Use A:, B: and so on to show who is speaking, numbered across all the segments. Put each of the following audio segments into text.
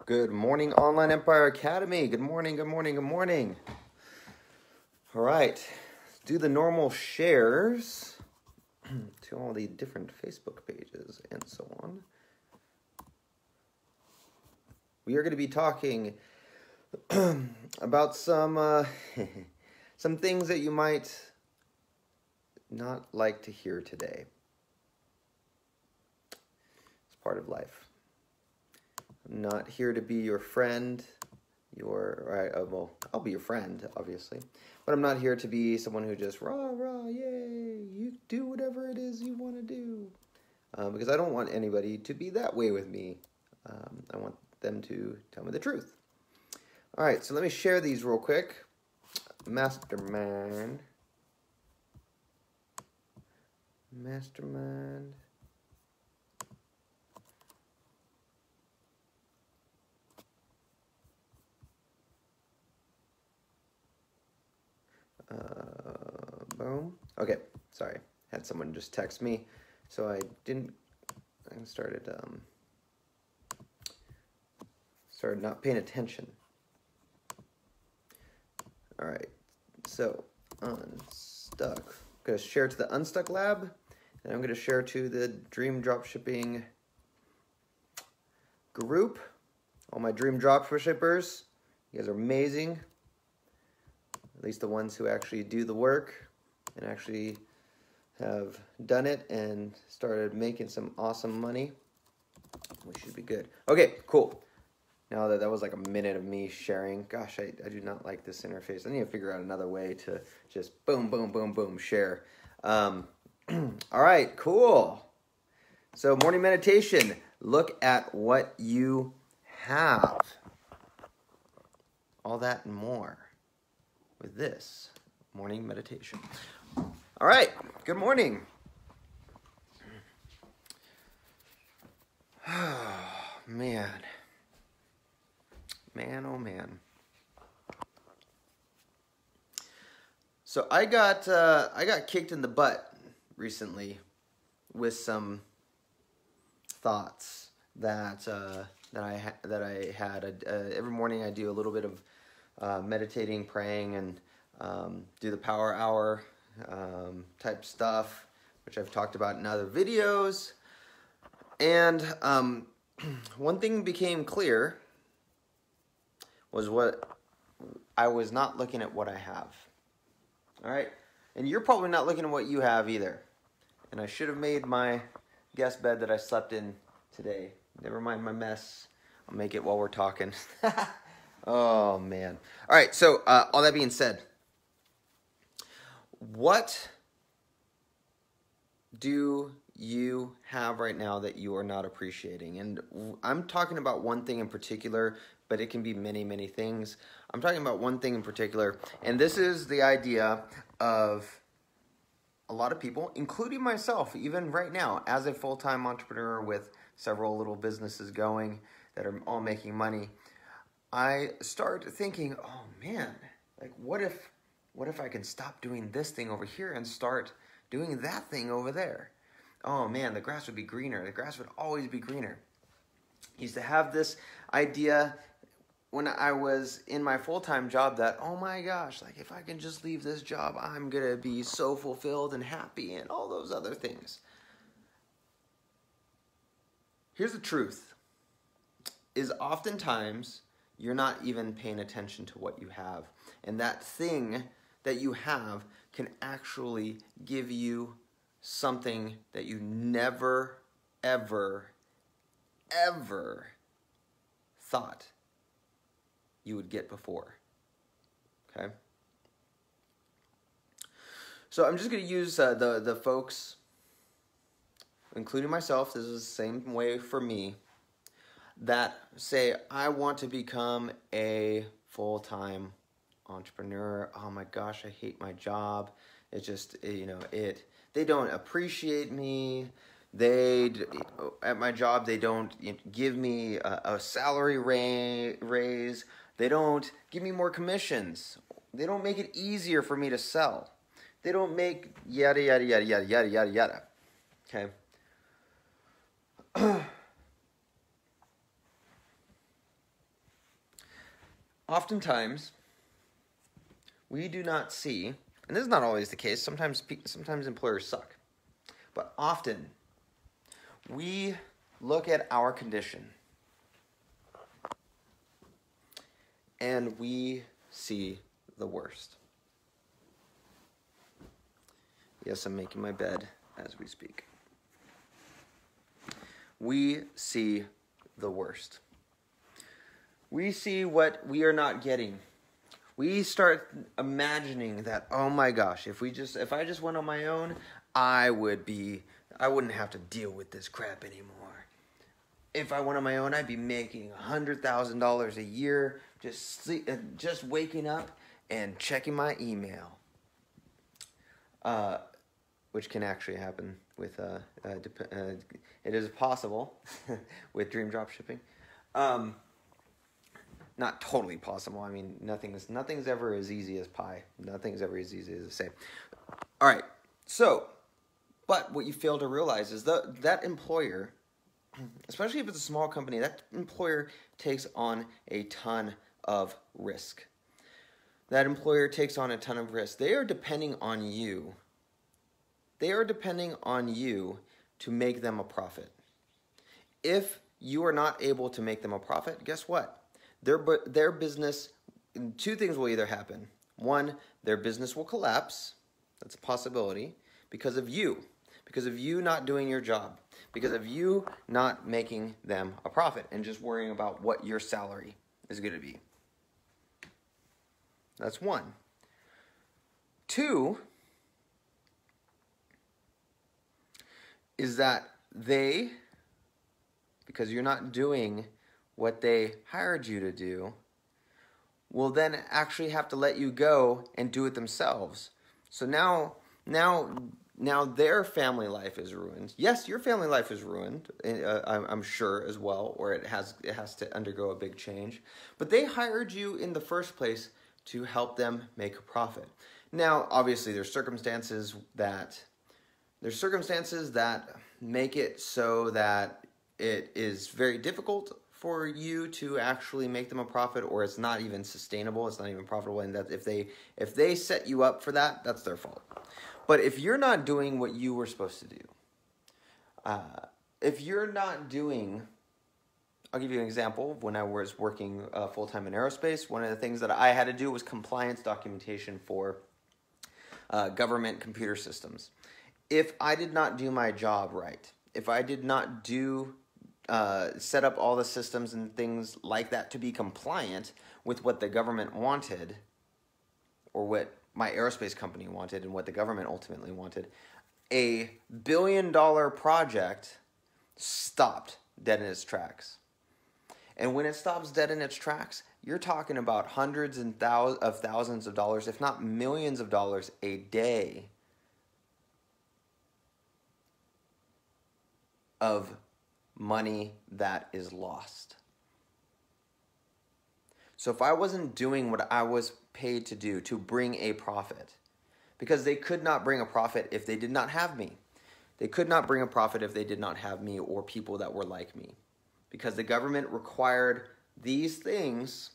A: Good morning, Online Empire Academy. Good morning, good morning, good morning. All right, do the normal shares to all the different Facebook pages and so on. We are going to be talking about some some things that you might not like to hear today. It's part of life. I'm not here to be your friend. Well, I'll be your friend, obviously. But I'm not here to be someone who just, rah, rah, yay, you do whatever it is you want to do. Because I don't want anybody to be that way with me. I want them to tell me the truth. All right, so let me share these real quick. Mastermind. Boom. Okay, sorry. Had someone just text me, so I started not paying attention. All right, so Unstuck. I'm going to share to the Unstuck Lab, and I'm going to share to the Dream Dropshipping group. All my Dream Dropshippers, you guys are amazing. At least the ones who actually do the work and actually have done it and started making some awesome money. We should be good. Okay, cool. Now that was like a minute of me sharing. Gosh, I do not like this interface. I need to figure out another way to just boom, boom, boom, boom, share. All right, cool. So morning meditation. Look at what you have. All that and more with this morning meditation. All right, good morning. Oh, man, oh man. So I got kicked in the butt recently with some thoughts that I had. Every morning I do a little bit of meditating, praying, and do the power hour type stuff, which I've talked about in other videos. And one thing became clear was what I was not looking at what I have. All right, and you're probably not looking at what you have either. And I should have made my guest bed that I slept in today. Never mind my mess. I'll make it while we're talking. Oh, man. All right, so all that being said, what do you have right now that you are not appreciating? And I'm talking about one thing in particular, but it can be many, many things. I'm talking about one thing in particular, and this is the idea of a lot of people, including myself, even right now, as a full-time entrepreneur with several little businesses going that are all making money, I start thinking, oh man, like what if I can stop doing this thing over here and start doing that thing over there? Oh man, the grass would be greener. The grass would always be greener. I used to have this idea when I was in my full-time job that, oh my gosh, like if I can just leave this job, I'm going to be so fulfilled and happy and all those other things. Here's the truth, is oftentimes you're not even paying attention to what you have. And that thing that you have can actually give you something that you never, ever, ever thought you would get before. Okay? So I'm just going to use the folks, including myself, this is the same way for me, that say, I want to become a full-time entrepreneur. Oh my gosh, I hate my job. It's just, they don't appreciate me. At my job, they don't give me a salary raise. They don't give me more commissions. They don't make it easier for me to sell. They don't make yada, yada, yada, yada, yada, yada, yada. Okay? oftentimes we do not see, and this is not always the case, sometimes employers suck, but often we look at our condition and we see the worst. Yes, I'm making my bed as we speak. We see the worst. We see what we are not getting. We start imagining that, oh my gosh, if I just went on my own, I wouldn't have to deal with this crap anymore. If I went on my own, I'd be making $100,000 a year, just waking up and checking my email. Which can actually happen with, it is possible with Dream Drop Shipping. Not totally possible. I mean, nothing's ever as easy as pie. Nothing's ever as easy as I say. All right. So, but what you fail to realize is that employer, especially if it's a small company, that employer takes on a ton of risk. That employer takes on a ton of risk. They are depending on you. They are depending on you to make them a profit. If you are not able to make them a profit, guess what? Their business, two things will either happen. One, their business will collapse. That's a possibility because of you not doing your job, because of you not making them a profit and just worrying about what your salary is going to be. That's one. Two is that because you're not doing what they hired you to do, will then actually have to let you go and do it themselves. So now their family life is ruined. Yes, your family life is ruined, I'm sure as well, or it has to undergo a big change. But they hired you in the first place to help them make a profit. Now, obviously, there's circumstances that make it so that it is very difficult for you to actually make them a profit, or it's not even sustainable, it's not even profitable, and that if they set you up for that, that's their fault. But if you're not doing what you were supposed to do, if you're not doing, I'll give you an example. When I was working full-time in aerospace, one of the things that I had to do was compliance documentation for government computer systems. If I did not do my job right, if I did not set up all the systems and things like that to be compliant with what the government wanted, or what my aerospace company wanted and what the government ultimately wanted, a $1 billion project stopped dead in its tracks. And when it stops dead in its tracks, you're talking about hundreds of thousands of dollars, if not millions of dollars a day of money that is lost. So if I wasn't doing what I was paid to do, to bring a profit, because they could not bring a profit if they did not have me. They could not bring a profit if they did not have me or people that were like me. Because the government required these things.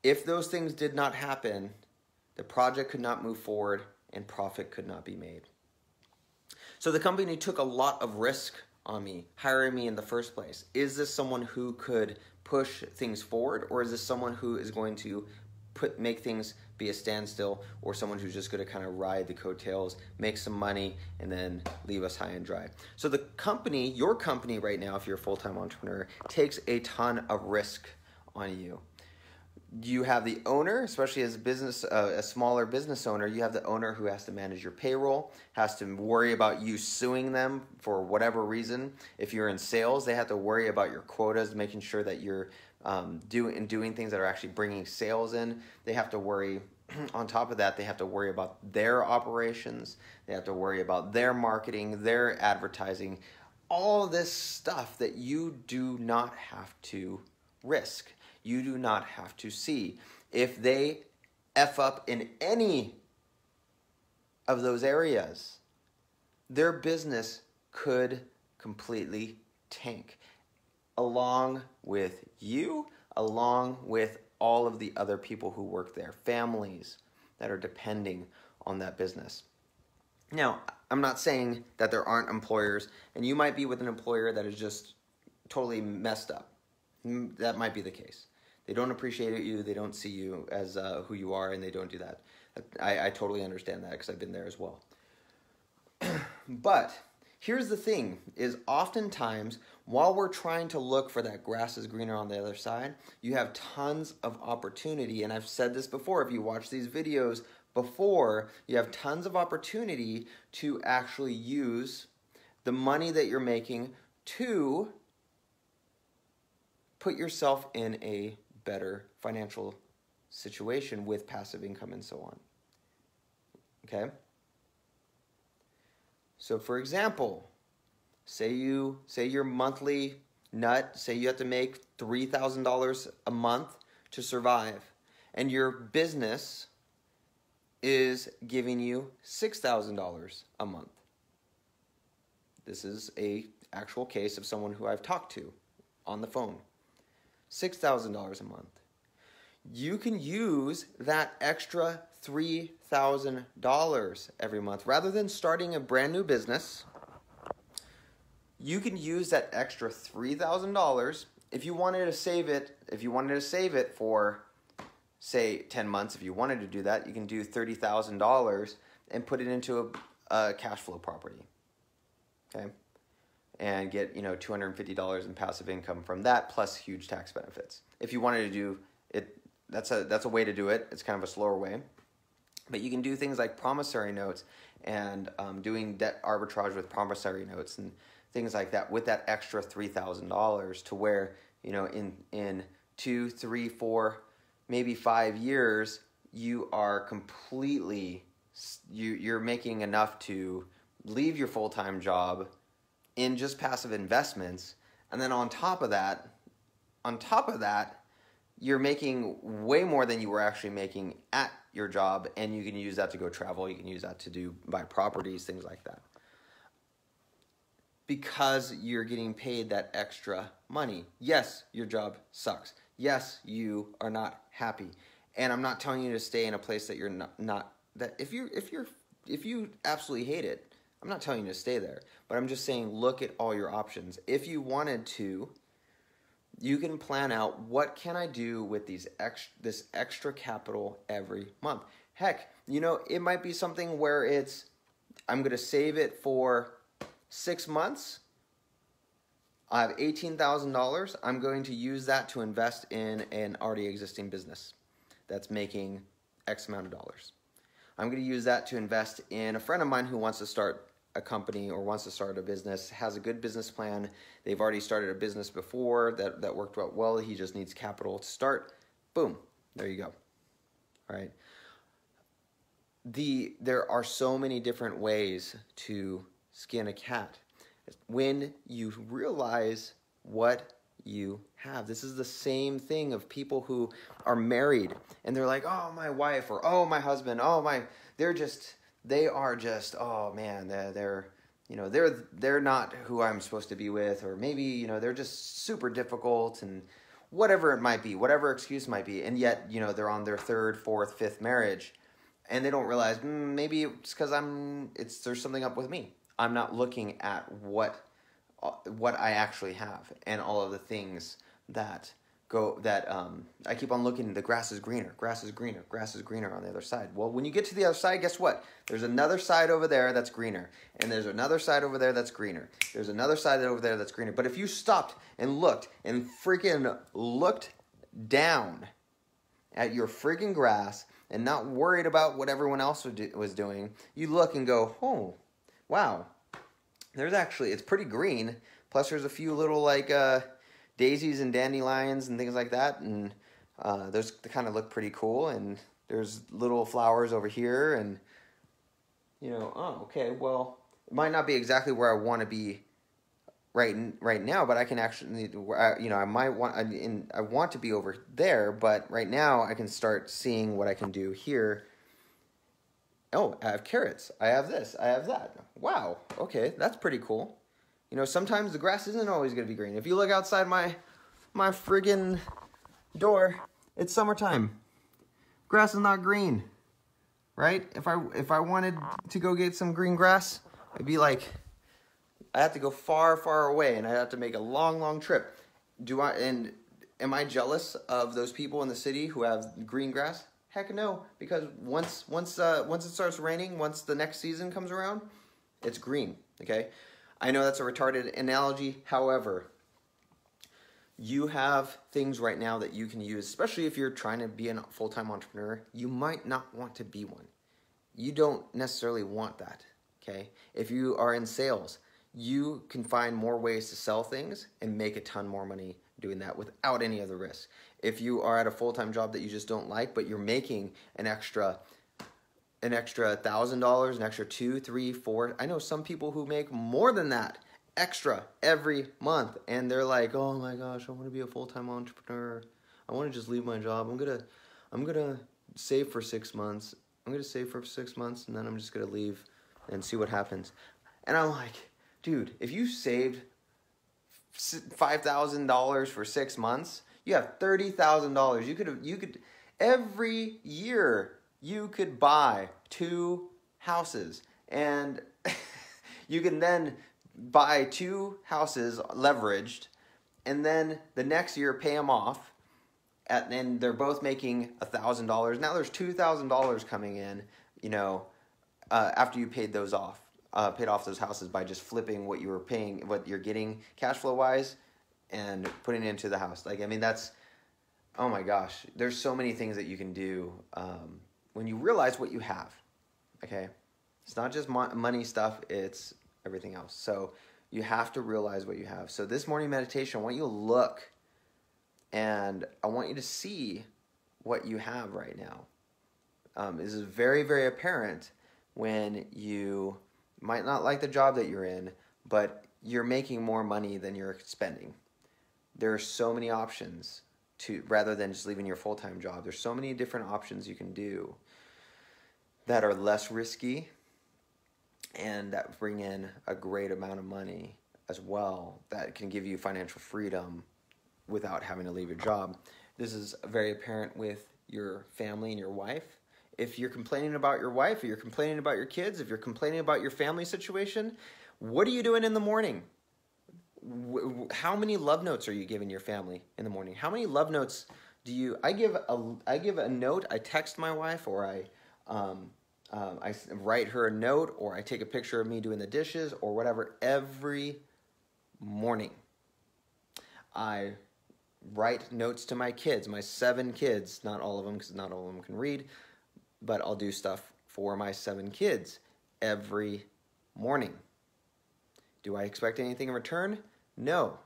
A: If those things did not happen, the project could not move forward and profit could not be made. So the company took a lot of risk on me, hiring me in the first place. Is this someone who could push things forward, or is this someone who is going to make things be a standstill, or someone who's just going to kind of ride the coattails, make some money, and then leave us high and dry? So the company, your company right now, if you're a full-time entrepreneur, takes a ton of risk on you. You have the owner, especially as a smaller business owner, you have the owner who has to manage your payroll, has to worry about you suing them for whatever reason. If you're in sales, they have to worry about your quotas, making sure that you're doing things that are actually bringing sales in. They have to worry, on top of that, they have to worry about their operations. They have to worry about their marketing, their advertising, all this stuff that you do not have to risk. You do not have to see. If they F up in any of those areas, their business could completely tank. along with you, along with all of the other people who work there, families that are depending on that business. Now, I'm not saying that there aren't employers, and you might be with an employer that is just totally messed up. That might be the case. They don't appreciate you, they don't see you as who you are, and they don't do that. I totally understand that because I've been there as well. But here's the thing, is oftentimes while we're trying to look for that grass is greener on the other side, you have tons of opportunity. And I've said this before, if you watch these videos before, you have tons of opportunity to actually use the money that you're making to put yourself in a better financial situation with passive income and so on. Okay? So for example, say your monthly nut, say you have to make $3,000 a month to survive, and your business is giving you $6,000 a month. This is a actual case of someone who I've talked to on the phone. $6,000 a month. You can use that extra $3,000 every month. Rather than starting a brand new business, you can use that extra $3,000 if you wanted to save it. If you wanted to save it for, say, 10 months, if you wanted to do that, you can do $30,000 and put it into a cash flow property. Okay? And get, $250 in passive income from that, plus huge tax benefits. If you wanted to do it, that's a way to do it. It's kind of a slower way. But you can do things like promissory notes and doing debt arbitrage with promissory notes and things like that with that extra $3,000 to where, in 2, 3, 4, maybe 5 years, you are completely, you're making enough to leave your full-time job in just passive investments. And then on top of that, you're making way more than you were actually making at your job, and you can use that to go travel, you can use that to buy properties, things like that. Because you're getting paid that extra money. Yes, your job sucks. Yes, you are not happy. And I'm not telling you to stay in a place that you're not that if you absolutely hate it, I'm not telling you to stay there. But I'm just saying look at all your options. If you wanted to, you can plan out, what can I do with this extra capital every month? Heck, it might be something where I'm going to save it for 6 months. I have $18,000. I'm going to use that to invest in an already existing business that's making X amount of dollars. I'm going to use that to invest in a friend of mine who wants to start a company or wants to start a business, has a good business plan. They've already started a business before that worked out well. He just needs capital to start. Boom, there you go. All right. There are so many different ways to skin a cat. When you realize what you have. This is the same thing of people who are married and they're like, oh, my wife, or oh, my husband, oh, they are just, oh man, they're not who I'm supposed to be with, or maybe, they're just super difficult, and whatever it might be, whatever excuse might be, and yet, they're on their 3rd, 4th, 5th marriage, and they don't realize, maybe it's because there's something up with me. I'm not looking at what I actually have, and all of the things that I keep on looking. The grass is greener on the other side. Well, when you get to the other side, guess what? There's another side over there that's greener, and there's another side over there that's greener. There's another side over there that's greener. But if you stopped and looked and freaking looked down at your freaking grass and not worried about what everyone else was doing, you look and go, oh, wow, it's pretty green. Plus there's a few little daisies and dandelions and things like that, and they kind of look pretty cool, and there's little flowers over here, and oh, okay, well, it might not be exactly where I want to be right now, but I can actually, I want to be over there, but right now I can start seeing what I can do here. Oh, I have carrots, I have this, I have that. Wow, okay, that's pretty cool. You know, sometimes the grass isn't always going to be green. If you look outside my friggin' door, it's summertime. Grass is not green, right? If I wanted to go get some green grass, it'd be like I have to go far, far away, and I have to make a long, long trip. Am I jealous of those people in the city who have green grass? Heck no, because once it starts raining, once the next season comes around, it's green, okay? I know that's a retarded analogy. However, you have things right now that you can use, especially if you're trying to be a full-time entrepreneur. You might not want to be one. You don't necessarily want that, okay? If you are in sales, you can find more ways to sell things and make a ton more money doing that without any other risk. If you are at a full-time job that you just don't like, but you're making an extra $1,000, an extra $2, $3, $4. I know some people who make more than that extra every month, and they're like, "Oh my gosh, I want to be a full-time entrepreneur. I want to just leave my job. I'm gonna save for 6 months. I'm gonna save for 6 months, and then I'm just gonna leave and see what happens." And I'm like, dude, if you saved $5,000 for 6 months, you have $30,000. You could every year you could buy 2 houses, and you can then buy 2 houses leveraged, and then the next year pay them off, and they're both making $1,000. Now there's $2,000 coming in, you know, after you paid off those houses by just flipping what you were paying, what you're getting cash flow wise, and putting it into the house. Like, I mean, that's, oh my gosh, there's so many things that you can do when you realize what you have. Okay, it's not just money stuff; it's everything else. So you have to realize what you have. So this morning meditation, I want you to look, and I want you to see what you have right now. This is very, very apparent when you might not like the job that you're in, but you're making more money than you're spending. There are so many options rather than just leaving your full-time job. There's so many different options you can do that are less risky and that bring in a great amount of money as well, that can give you financial freedom without having to leave your job. This is very apparent with your family and your wife. If you're complaining about your wife, or you're complaining about your kids, if you're complaining about your family situation, what are you doing in the morning? How many love notes are you giving your family in the morning? How many love notes do you? I give a note. I text my wife, or I write her a note, or I take a picture of me doing the dishes, or whatever, every morning. I write notes to my kids, my 7 kids, not all of them, because not all of them can read, but I'll do stuff for my 7 kids every morning. Do I expect anything in return? No.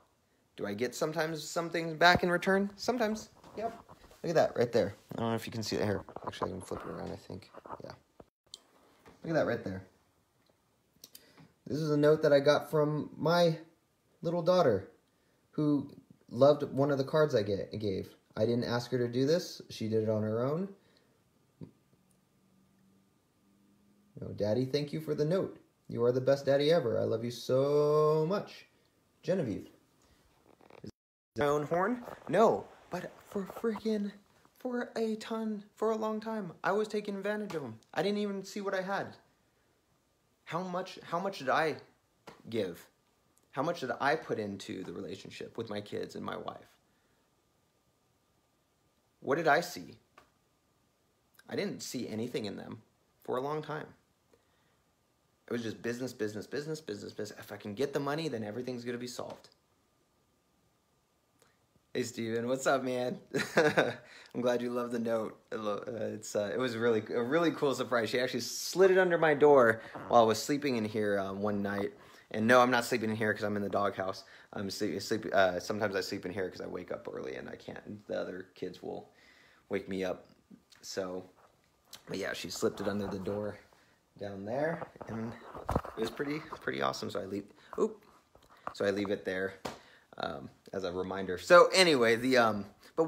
A: Do I get sometimes something back in return? Sometimes. Yep. Look at that right there. I don't know if you can see that here. Actually, I can flip it around, I think. Yeah. Look at that right there. This is a note that I got from my little daughter, who loved one of the cards I gave. I didn't ask her to do this. She did it on her own. You know, Daddy, thank you for the note. You are the best daddy ever. I love you so much. Genevieve. Is that my own horn? No, but for a long time, I was taking advantage of them. I didn't even see what I had. How much did I give? How much did I put into the relationship with my kids and my wife? What did I see? I didn't see anything in them for a long time. It was just business, business, business, business, business. If I can get the money, then everything's going to be solved. Hey, Steven, what's up, man? I'm glad you love the note. It was a really cool surprise. She actually slid it under my door while I was sleeping in here one night. And no, I'm not sleeping in here because I'm in the doghouse. Sometimes I sleep in here because I wake up early and I can't. The other kids will wake me up. So, but yeah, she slipped it under the door down there, and it was pretty awesome. So I leave it there as a reminder. So anyway, but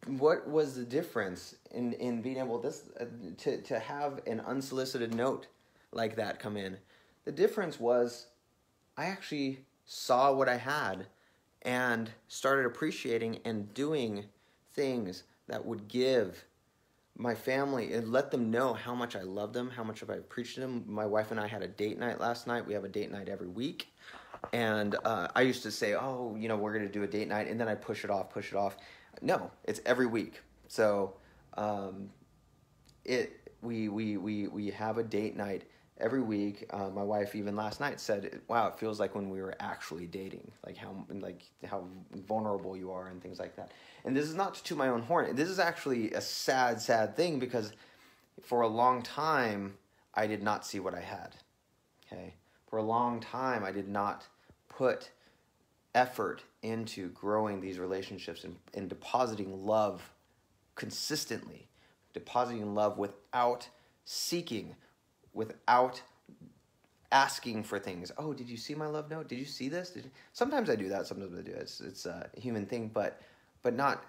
A: what was the difference in being able to have an unsolicited note like that come in. The difference was I actually saw what I had and started appreciating and doing things that would give my family and let them know how much I love them, how much I appreciate them. My wife and I had a date night last night. We have a date night every week. And I used to say, oh, we're going to do a date night. And then I push it off. No, it's every week. So we have a date night every week. My wife even last night said, wow, it feels like when we were actually dating, like how vulnerable you are and things like that. And this is not to toot my own horn. This is actually a sad, sad thing because for a long time, I did not see what I had. Okay. For a long time, I did not put effort into growing these relationships and depositing love consistently, depositing love without seeking, without asking for things. Oh, did you see my love note? Did you see this? Sometimes I do that. Sometimes I do. It's a human thing, but not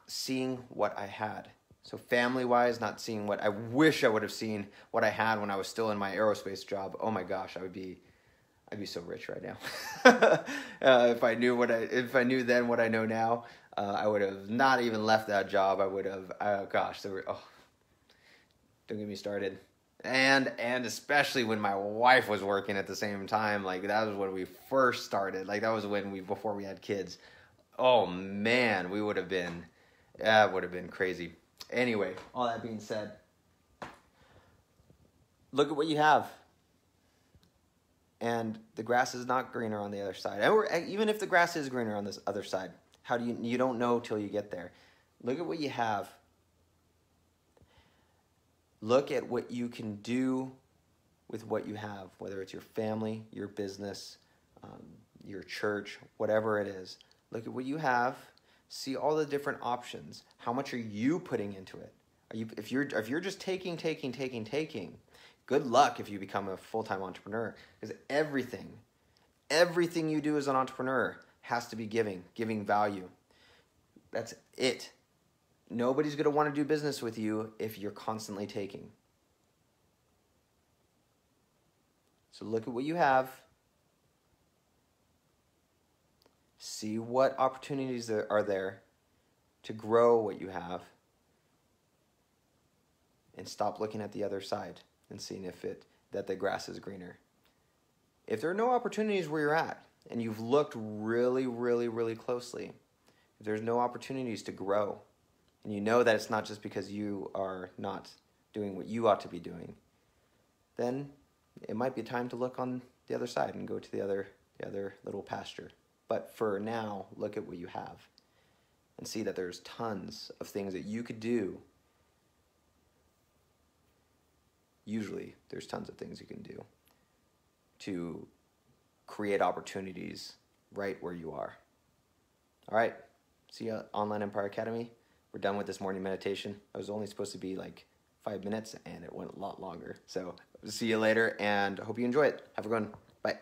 A: seeing what I had. So family-wise, not seeing what I wish I would have seen what I had when I was still in my aerospace job. Oh my gosh, I'd be so rich right now. If I knew then what I know now, I would have not even left that job. I would have. Don't get me started. And especially when my wife was working at the same time, like that was when we first started. Like that was before we had kids. Oh man, it would have been crazy. Anyway, all that being said, look at what you have. And the grass is not greener on the other side. Even if the grass is greener on this other side, how do you don't know till you get there. Look at what you have. Look at what you can do with what you have, whether it's your family, your business, your church, whatever it is. Look at what you have. See all the different options. How much are you putting into it? If you're just taking, good luck if you become a full-time entrepreneur, because everything you do as an entrepreneur has to be giving value. That's it. Nobody's going to want to do business with you if you're constantly taking. So look at what you have. See what opportunities there are there to grow what you have. And stop looking at the other side and seeing that the grass is greener. If there are no opportunities where you're at, and you've looked really, really, really closely, if there's no opportunities to grow, and you know that it's not just because you are not doing what you ought to be doing, then it might be time to look on the other side and go to the other little pasture. But for now, look at what you have and see that there's tons of things that you could do. Usually, there's tons of things you can do to create opportunities right where you are. All right, see you at Online Empire Academy. We're done with this morning meditation. I was only supposed to be like 5 minutes, and it went a lot longer. So see you later, and I hope you enjoy it. Have a good one. Bye.